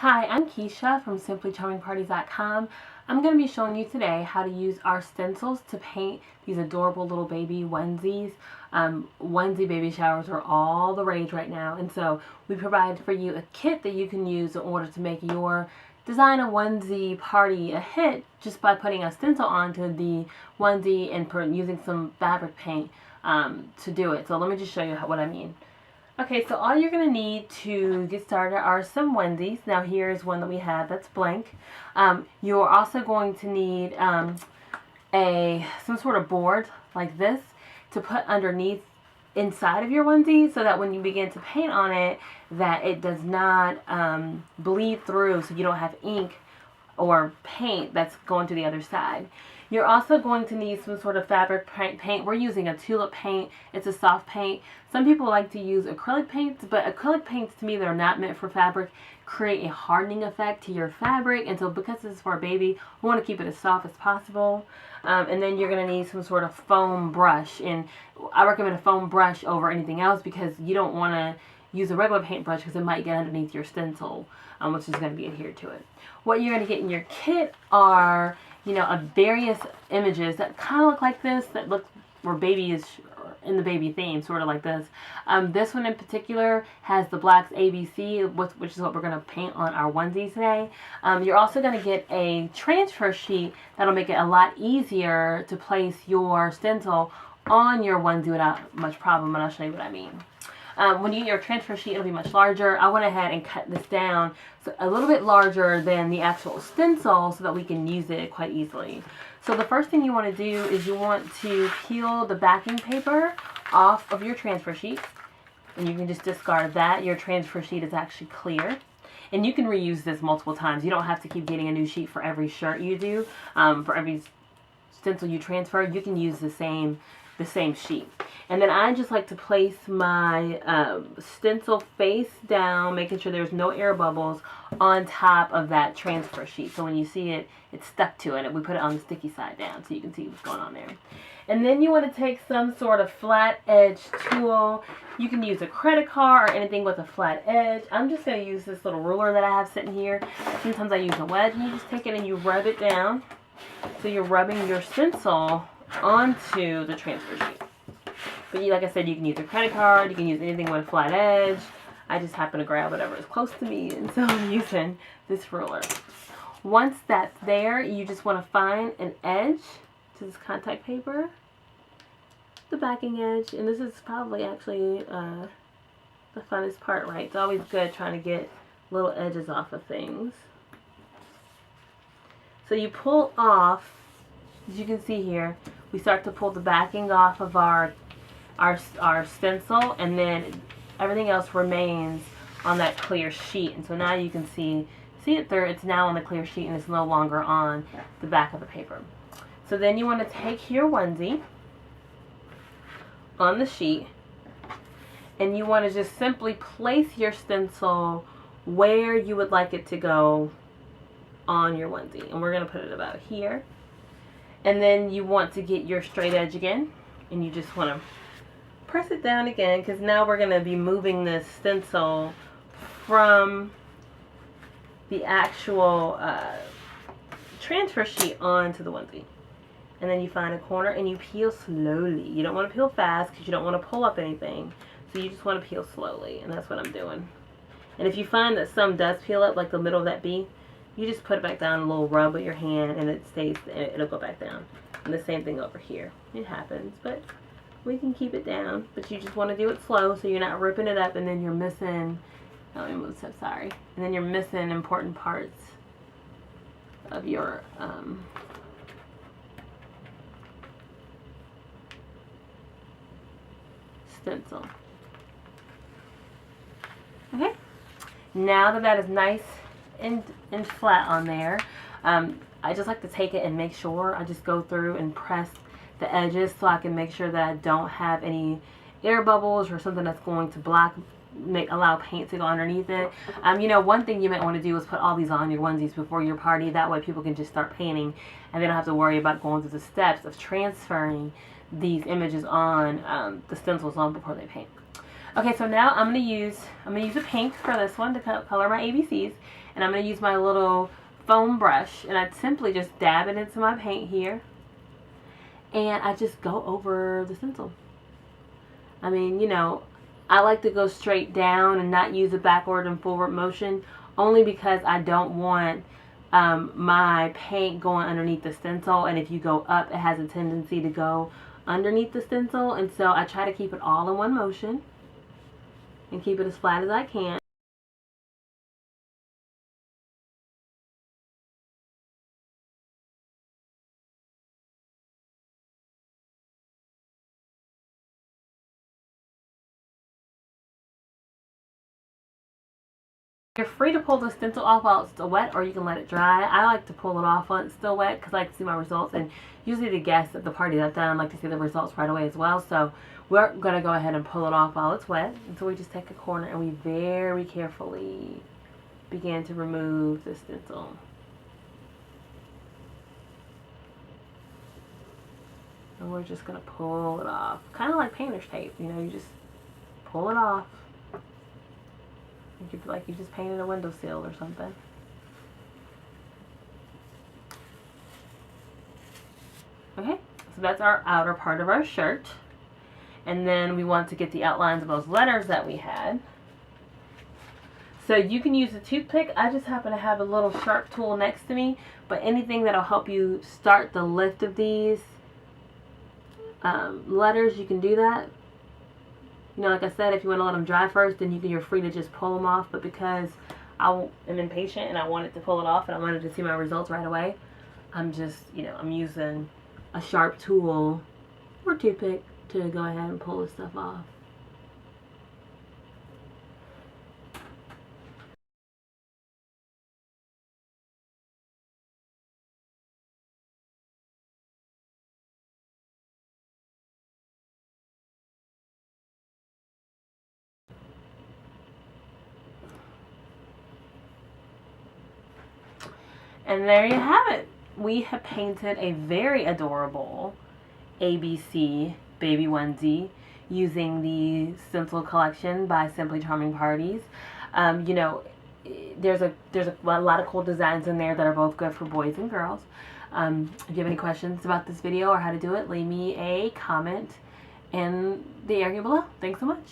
Hi, I'm Keisha from simplycharmingparties.com. I'm going to be showing you today how to use our stencils to paint these adorable little baby onesies. Onesie baby showers are all the rage right now, and so we provide for you a kit that you can use in order to make your design a onesie party a hit just by putting a stencil onto the onesie and using some fabric paint to do it. So let me just show you what I mean. Okay, so all you're going to need to get started are some onesies. Now here's one that we have that's blank. You're also going to need some sort of board like this to put underneath inside of your onesie so that when you begin to paint on it, that it does not bleed through, so you don't have ink or paint that's going to the other side. You're also going to need some sort of fabric paint. We're using a tulip paint. It's a soft paint. Some people like to use acrylic paints, but acrylic paints to me, they're not meant for fabric, create a hardening effect to your fabric, and so because this is for a baby, we want to keep it as soft as possible. And then you're going to need some sort of foam brush, and I recommend a foam brush over anything else because you don't want to use a regular paintbrush because it might get underneath your stencil, which is going to be adhered to it. What you're going to get in your kit are, various images that kind of look like this, that look where baby is in the baby theme, sort of like this. This one in particular has the Black's ABC, which is what we're going to paint on our onesies today. You're also going to get a transfer sheet that'll make it a lot easier to place your stencil on your onesie without much problem, and I'll show you what I mean. When you get your transfer sheet, it'll be much larger. I went ahead and cut this down so a little bit larger than the actual stencil so that we can use it quite easily. So the first thing you want to do is you want to peel the backing paper off of your transfer sheet. And you can just discard that. Your transfer sheet is actually clear. And you can reuse this multiple times. You don't have to keep getting a new sheet for every shirt you do. For every stencil you transfer, you can use the same sheet. And then I just like to place my stencil face down, making sure there's no air bubbles on top of that transfer sheet. So when you see it, it's stuck to it. And we put it on the sticky side down so you can see what's going on there. And then you want to take some sort of flat edge tool. You can use a credit card or anything with a flat edge. I'm just going to use this little ruler that I have sitting here. Sometimes I use a wedge, and you just take it and you rub it down. So you're rubbing your stencil onto the transfer sheet. But like I said, you can use a credit card, you can use anything with a flat edge. I just happen to grab whatever is close to me, and so I'm using this ruler. Once that's there, you just want to find an edge to this contact paper, the backing edge, and this is probably actually the funnest part, right? It's always good trying to get little edges off of things. So you pull off, as you can see here, we start to pull the backing off of our stencil, and then everything else remains on that clear sheet. And so now you can see it through. It's now on the clear sheet and it's no longer on the back of the paper. So then you want to take your onesie on the sheet, and you want to just simply place your stencil where you would like it to go on your onesie. And we're going to put it about here. And then you want to get your straight edge again, and you just want to press it down again, because now we're going to be moving this stencil from the actual transfer sheet onto the onesie. And then you find a corner and you peel slowly. You don't want to peel fast because you don't want to pull up anything. So you just want to peel slowly, and that's what I'm doing. And if you find that some does peel up, like the middle of that B, you just put it back down, a little rub with your hand, and it stays, it'll go back down. And the same thing over here. It happens, but we can keep it down. But you just want to do it slow so you're not ripping it up and then you're missing, let me move stuff, sorry. And then you're missing important parts of your stencil. Okay, now that that is nice and flat on there, I just like to take it and make sure I just go through and press the edges so I can make sure that I don't have any air bubbles or something that's going to allow paint to go underneath it. One thing you might want to do is put all these on your onesies before your party. That way people can just start painting and they don't have to worry about going through the steps of transferring these images on the stencils on before they paint. Okay, so now I'm gonna use a pink for this one to color my ABCs, And I'm going to use my little foam brush, and I simply just dab it into my paint here, and I just go over the stencil. I mean, you know, I like to go straight down and not use a backward and forward motion, only because I don't want my paint going underneath the stencil, and if you go up, it has a tendency to go underneath the stencil, and so I try to keep it all in one motion and keep it as flat as I can. You're free to pull the stencil off while it's still wet, or you can let it dry. I like to pull it off while it's still wet because I like to see my results, and usually the guests at the party that I've done like to see the results right away as well. So we're going to go ahead and pull it off while it's wet. And so we just take a corner and we very carefully begin to remove the stencil. And we're just going to pull it off. Kind of like painter's tape, you know, you just pull it off. You feel like you just painted a windowsill or something. Okay, so that's our outer part of our shirt. And then we want to get the outlines of those letters that we had. So you can use a toothpick. I just happen to have a little sharp tool next to me, but anything that'll help you start the lift of these letters, you can do that. You know, like I said, if you want to let them dry first, then you're free to just pull them off. But because I am impatient and I wanted to pull it off and I wanted to see my results right away, I'm just, you know, I'm using a sharp tool or toothpick to go ahead and pull this stuff off. And there you have it. We have painted a very adorable ABC baby onesie using the stencil collection by Simply Charming Parties. You know, there's a lot of cool designs in there that are both good for boys and girls. If you have any questions about this video or how to do it, leave me a comment in the area below. Thanks so much.